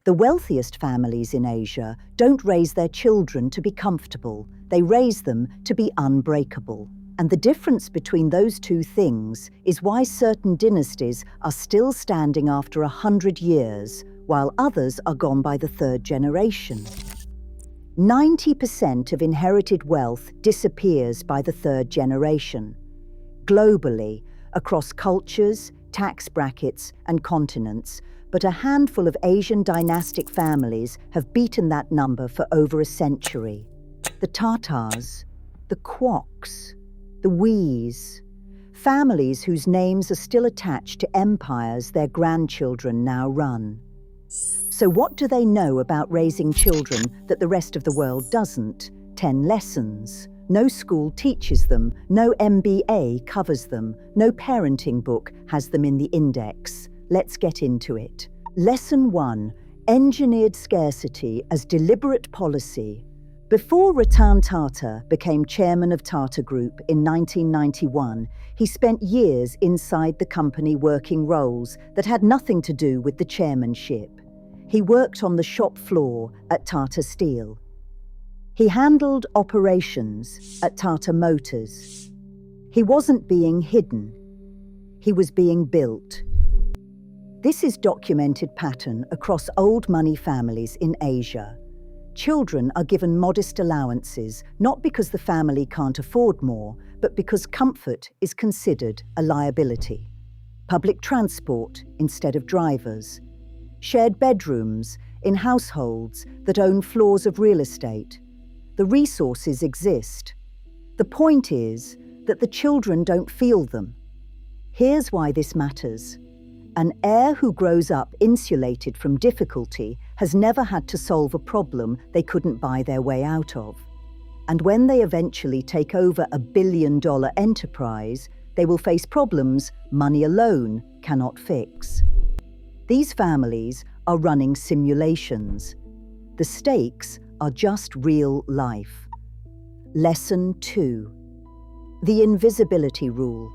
The wealthiest families in Asia don't raise their children to be comfortable, they raise them to be unbreakable. And the difference between those two things is why certain dynasties are still standing after 100 years, while others are gone by the third generation. 90% of inherited wealth disappears by the third generation. Globally, across cultures, tax brackets, and continents, but a handful of Asian dynastic families have beaten that number for over a century. The Tatars, the Kwoks, the Wees, families whose names are still attached to empires their grandchildren now run. So what do they know about raising children that the rest of the world doesn't? 10 lessons. No school teaches them, no MBA covers them, no parenting book has them in the index. Let's get into it. Lesson 1. Engineered scarcity as deliberate policy. Before Ratan Tata became chairman of Tata Group in 1991, he spent years inside the company working roles that had nothing to do with the chairmanship. He worked on the shop floor at Tata Steel. He handled operations at Tata Motors. He wasn't being hidden. He was being built. This is documented pattern across old money families in Asia. Children are given modest allowances, not because the family can't afford more, but because comfort is considered a liability. Public transport instead of drivers. Shared bedrooms in households that own floors of real estate. The resources exist. The point is that the children don't feel them. Here's why this matters. An heir who grows up insulated from difficulty has never had to solve a problem they couldn't buy their way out of. And when they eventually take over $1 billion enterprise, they will face problems money alone cannot fix. These families are running simulations. The stakes are just real life. Lesson 2. The Invisibility Rule.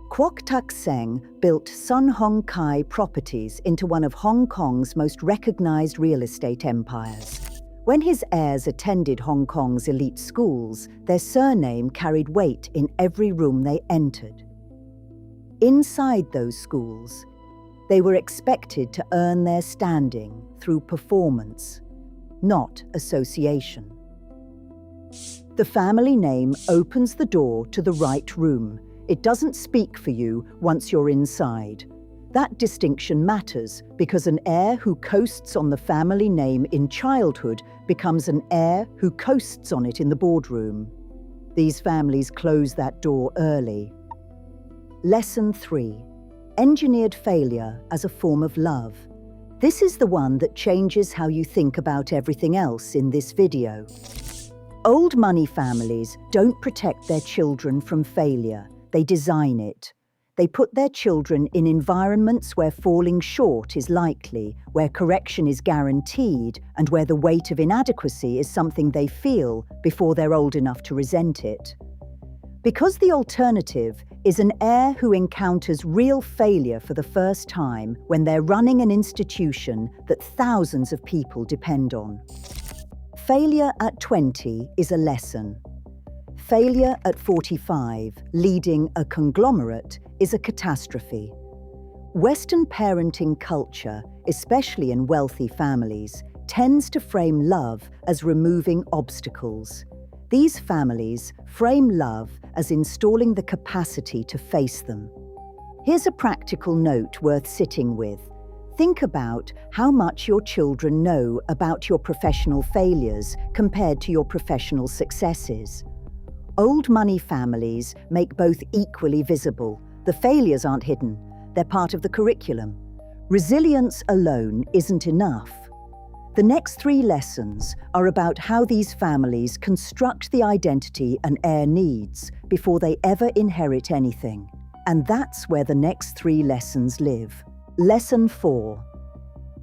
Kwok Tak Seng built Sun Hong Kai Properties into one of Hong Kong's most recognized real estate empires. When his heirs attended Hong Kong's elite schools, their surname carried weight in every room they entered. Inside those schools, they were expected to earn their standing through performance, not association. The family name opens the door to the right room. It doesn't speak for you once you're inside. That distinction matters because an heir who coasts on the family name in childhood becomes an heir who coasts on it in the boardroom. These families close that door early. Lesson 3. Engineered failure as a form of love. This is the one that changes how you think about everything else in this video. Old money families don't protect their children from failure. They design it. They put their children in environments where falling short is likely, where correction is guaranteed, and where the weight of inadequacy is something they feel before they're old enough to resent it. Because the alternative is an heir who encounters real failure for the first time when they're running an institution that thousands of people depend on. Failure at 20 is a lesson. Failure at 45, leading a conglomerate, is a catastrophe. Western parenting culture, especially in wealthy families, tends to frame love as removing obstacles. These families frame love as installing the capacity to face them. Here's a practical note worth sitting with. Think about how much your children know about your professional failures compared to your professional successes. Old money families make both equally visible. The failures aren't hidden, they're part of the curriculum. Resilience alone isn't enough. The next 3 lessons are about how these families construct the identity an heir needs before they ever inherit anything. And that's where the next 3 lessons live. Lesson 4.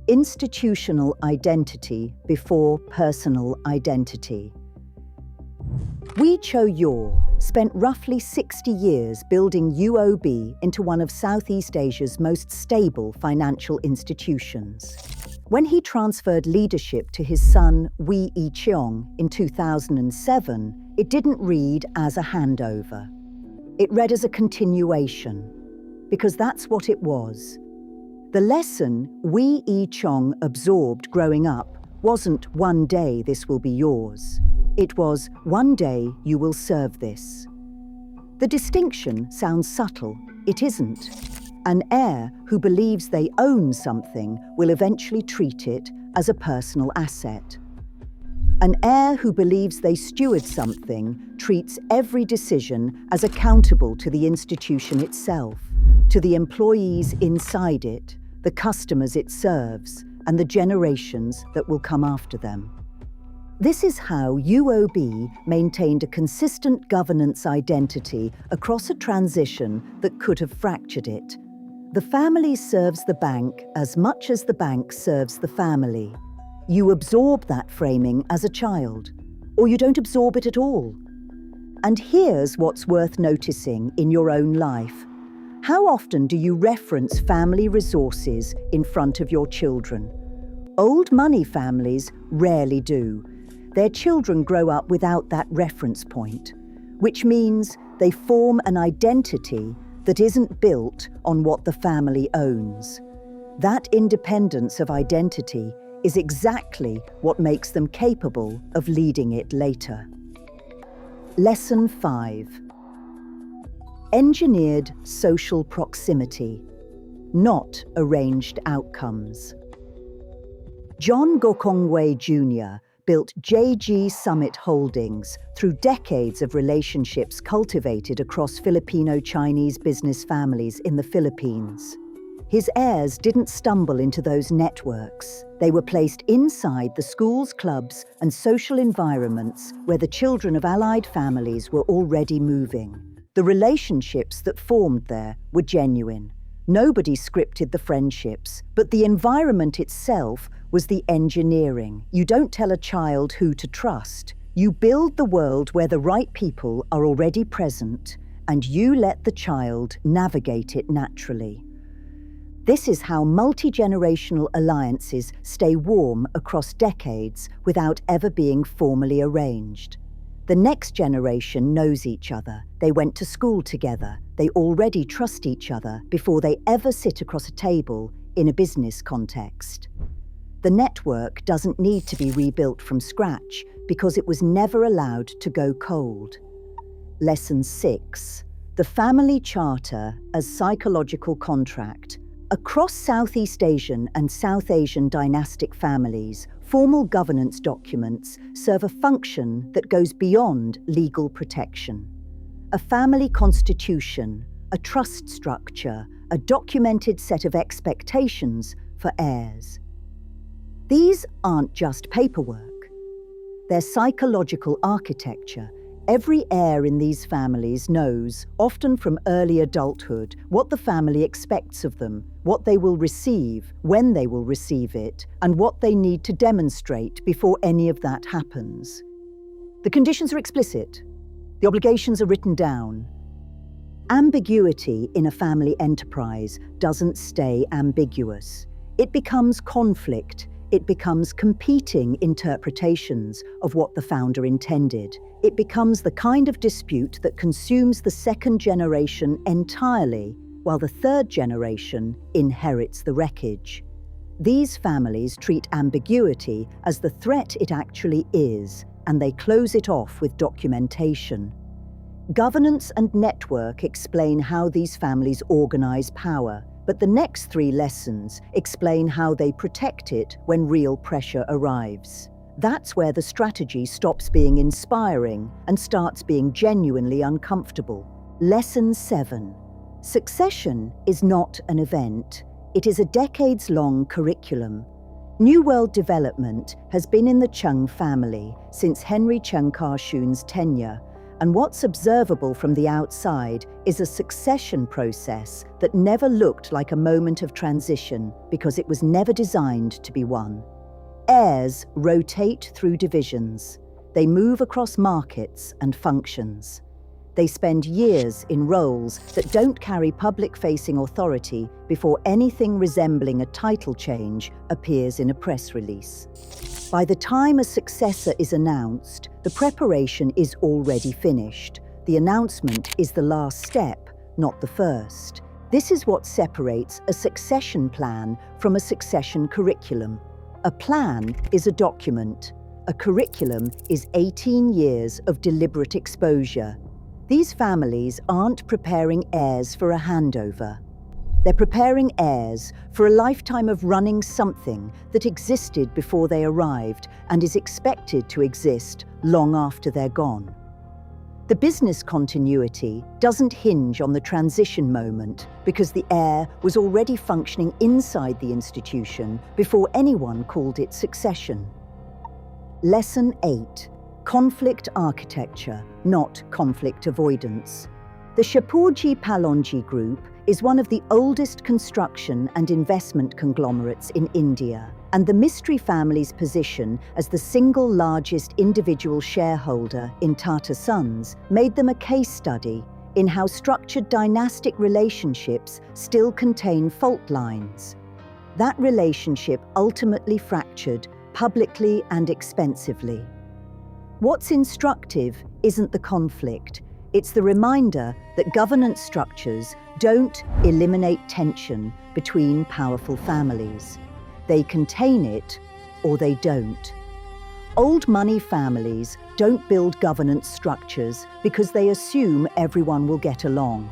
Institutional identity before personal identity. Cho Yaw spent roughly 60 years building UOB into one of Southeast Asia's most stable financial institutions. When he transferred leadership to his son Wei Yi-cheong in 2007, it didn't read as a handover. It read as a continuation, because that's what it was. The lesson Wei Yi-cheong absorbed growing up wasn't "one day this will be yours." It was "one day you will serve this." The distinction sounds subtle. It isn't. An heir who believes they own something will eventually treat it as a personal asset. An heir who believes they steward something treats every decision as accountable to the institution itself, to the employees inside it, the customers it serves, and the generations that will come after them. This is how UOB maintained a consistent governance identity across a transition that could have fractured it. The family serves the bank as much as the bank serves the family. You absorb that framing as a child, or you don't absorb it at all. And here's what's worth noticing in your own life. How often do you reference family resources in front of your children? Old money families rarely do. Their children grow up without that reference point, which means they form an identity that isn't built on what the family owns. That independence of identity is exactly what makes them capable of leading it later. Lesson 5. Engineered social proximity, not arranged outcomes. John Gokongwei Jr. built JG Summit Holdings through decades of relationships cultivated across Filipino-Chinese business families in the Philippines. His heirs didn't stumble into those networks. They were placed inside the schools, clubs, and social environments where the children of allied families were already moving. The relationships that formed there were genuine. Nobody scripted the friendships, but the environment itself was the engineering. You don't tell a child who to trust. You build the world where the right people are already present, and you let the child navigate it naturally. This is how multi-generational alliances stay warm across decades without ever being formally arranged. The next generation knows each other. They went to school together. They already trust each other before they ever sit across a table in a business context. The network doesn't need to be rebuilt from scratch because it was never allowed to go cold. Lesson 6. The family charter as psychological contract. Across Southeast Asian and South Asian dynastic families, formal governance documents serve a function that goes beyond legal protection. A family constitution, a trust structure, a documented set of expectations for heirs. These aren't just paperwork. They're psychological architecture. Every heir in these families knows, often from early adulthood, what the family expects of them, what they will receive, when they will receive it, and what they need to demonstrate before any of that happens. The conditions are explicit. The obligations are written down. Ambiguity in a family enterprise doesn't stay ambiguous. It becomes conflict. It becomes competing interpretations of what the founder intended. It becomes the kind of dispute that consumes the second generation entirely, while the third generation inherits the wreckage. These families treat ambiguity as the threat it actually is, and they close it off with documentation. Governance and network explain how these families organize power, but the next 3 lessons explain how they protect it when real pressure arrives. That's where the strategy stops being inspiring and starts being genuinely uncomfortable. Lesson 7. Succession is not an event. It is a decades-long curriculum. New World development has been in the Chung family since Henry Chung Ka-shun's tenure, and what's observable from the outside is a succession process that never looked like a moment of transition because it was never designed to be one. Heirs rotate through divisions. They move across markets and functions. They spend years in roles that don't carry public-facing authority before anything resembling a title change appears in a press release. By the time a successor is announced, the preparation is already finished. The announcement is the last step, not the first. This is what separates a succession plan from a succession curriculum. A plan is a document. A curriculum is 18 years of deliberate exposure. These families aren't preparing heirs for a handover. They're preparing heirs for a lifetime of running something that existed before they arrived and is expected to exist long after they're gone. The business continuity doesn't hinge on the transition moment because the heir was already functioning inside the institution before anyone called it succession. Lesson 8. Conflict architecture, not conflict avoidance. The Shapoorji Pallonji Group is one of the oldest construction and investment conglomerates in India, and the Mistry family's position as the single largest individual shareholder in Tata Sons made them a case study in how structured dynastic relationships still contain fault lines. That relationship ultimately fractured publicly and expensively. What's instructive isn't the conflict, it's the reminder that governance structures don't eliminate tension between powerful families. They contain it, or they don't. Old money families don't build governance structures because they assume everyone will get along.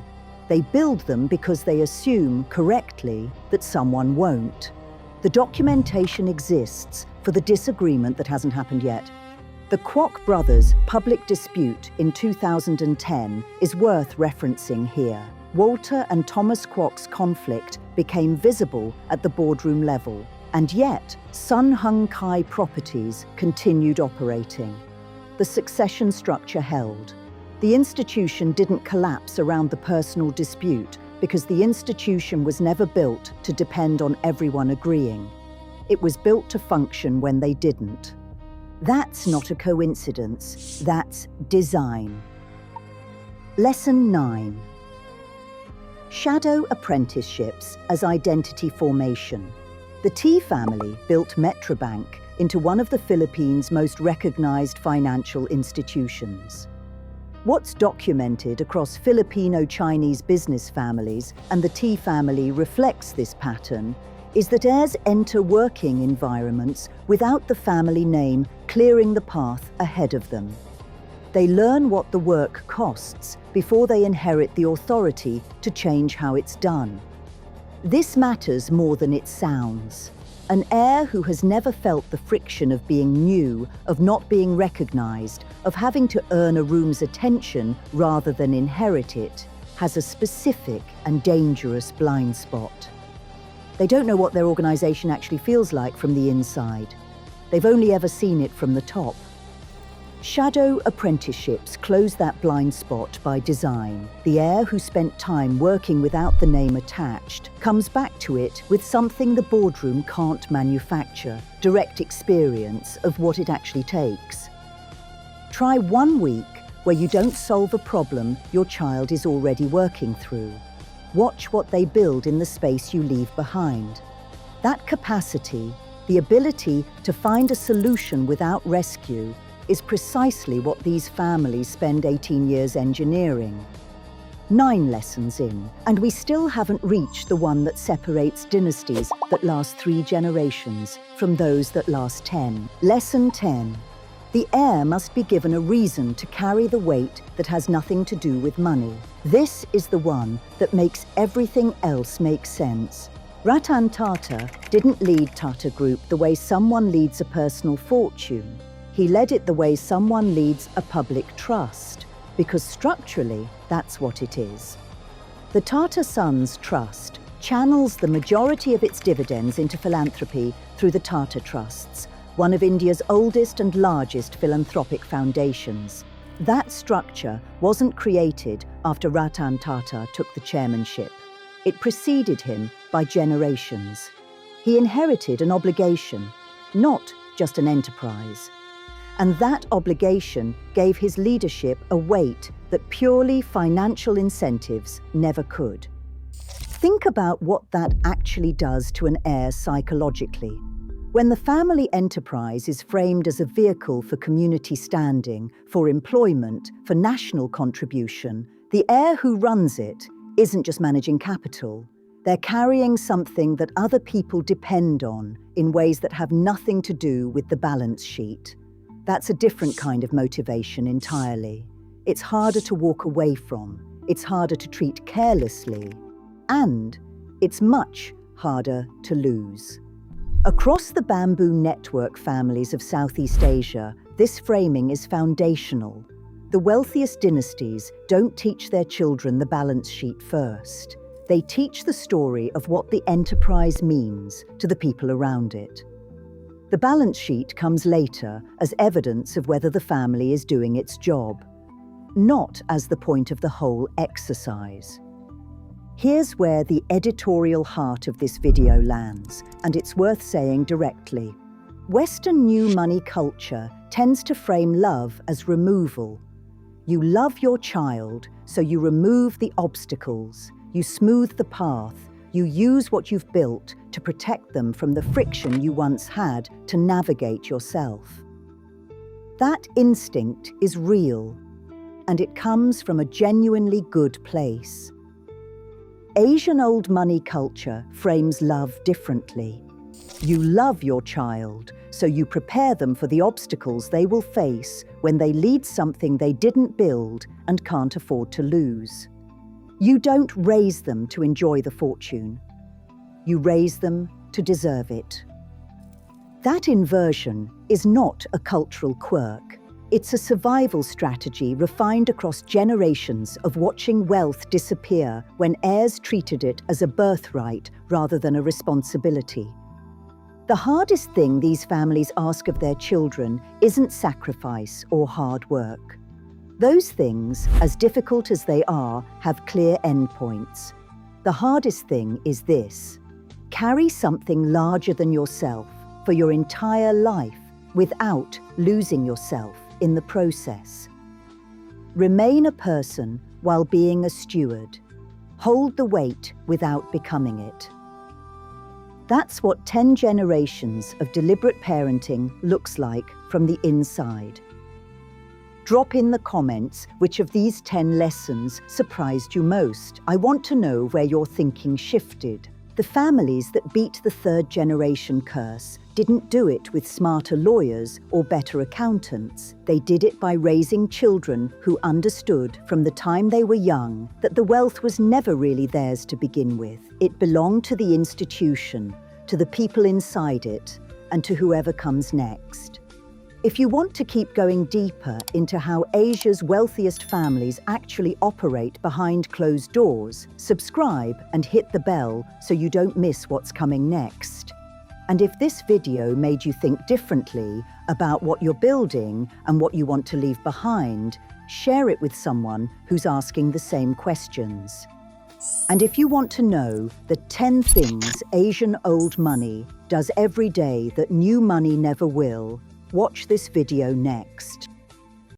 They build them because they assume, correctly, that someone won't. The documentation exists for the disagreement that hasn't happened yet. The Kwok brothers' public dispute in 2010 is worth referencing here. Walter and Thomas Kwok's conflict became visible at the boardroom level, and yet Sun Hung Kai Properties continued operating. The succession structure held. The institution didn't collapse around the personal dispute because the institution was never built to depend on everyone agreeing. It was built to function when they didn't. That's not a coincidence, that's design. Lesson 9. Shadow apprenticeships as identity formation. The T family built Metrobank into one of the Philippines' most recognized financial institutions. What's documented across Filipino-Chinese business families, and the T family reflects this pattern, is that heirs enter working environments without the family name clearing the path ahead of them. They learn what the work costs before they inherit the authority to change how it's done. This matters more than it sounds. An heir who has never felt the friction of being new, of not being recognized, of having to earn a room's attention rather than inherit it, has a specific and dangerous blind spot. They don't know what their organization actually feels like from the inside. They've only ever seen it from the top. Shadow apprenticeships close that blind spot by design. The heir who spent time working without the name attached comes back to it with something the boardroom can't manufacture, direct experience of what it actually takes. Try 1 week where you don't solve a problem your child is already working through. Watch what they build in the space you leave behind. That capacity, the ability to find a solution without rescue, is precisely what these families spend 18 years engineering. 9 lessons in, and we still haven't reached the one that separates dynasties that last 3 generations from those that last 10. Lesson 10. The heir must be given a reason to carry the weight that has nothing to do with money. This is the one that makes everything else make sense. Ratan Tata didn't lead Tata Group the way someone leads a personal fortune. He led it the way someone leads a public trust, because structurally, that's what it is. The Tata Sons Trust channels the majority of its dividends into philanthropy through the Tata Trusts, one of India's oldest and largest philanthropic foundations. That structure wasn't created after Ratan Tata took the chairmanship. It preceded him by generations. He inherited an obligation, not just an enterprise. And that obligation gave his leadership a weight that purely financial incentives never could. Think about what that actually does to an heir psychologically. When the family enterprise is framed as a vehicle for community standing, for employment, for national contribution, the heir who runs it isn't just managing capital. They're carrying something that other people depend on in ways that have nothing to do with the balance sheet. That's a different kind of motivation entirely. It's harder to walk away from, it's harder to treat carelessly, and it's much harder to lose. Across the bamboo network families of Southeast Asia, this framing is foundational. The wealthiest dynasties don't teach their children the balance sheet first. They teach the story of what the enterprise means to the people around it. The balance sheet comes later as evidence of whether the family is doing its job, not as the point of the whole exercise. Here's where the editorial heart of this video lands, and it's worth saying directly. Western new money culture tends to frame love as removal. You love your child, so you remove the obstacles, you smooth the path, you use what you've built to protect them from the friction you once had to navigate yourself. That instinct is real, and it comes from a genuinely good place. Asian old money culture frames love differently. You love your child, so you prepare them for the obstacles they will face when they lead something they didn't build and can't afford to lose. You don't raise them to enjoy the fortune. You raise them to deserve it. That inversion is not a cultural quirk. It's a survival strategy refined across generations of watching wealth disappear when heirs treated it as a birthright rather than a responsibility. The hardest thing these families ask of their children isn't sacrifice or hard work. Those things, as difficult as they are, have clear endpoints. The hardest thing is this: carry something larger than yourself for your entire life without losing yourself in the process. Remain a person while being a steward. Hold the weight without becoming it. That's what 10 generations of deliberate parenting looks like from the inside. Drop in the comments which of these 10 lessons surprised you most. I want to know where your thinking shifted. The families that beat the third generation curse didn't do it with smarter lawyers or better accountants. They did it by raising children who understood from the time they were young that the wealth was never really theirs to begin with. It belonged to the institution, to the people inside it, and to whoever comes next. If you want to keep going deeper into how Asia's wealthiest families actually operate behind closed doors, subscribe and hit the bell so you don't miss what's coming next. And if this video made you think differently about what you're building and what you want to leave behind, share it with someone who's asking the same questions. And if you want to know the 10 things Asian old money does every day that new money never will, watch this video next.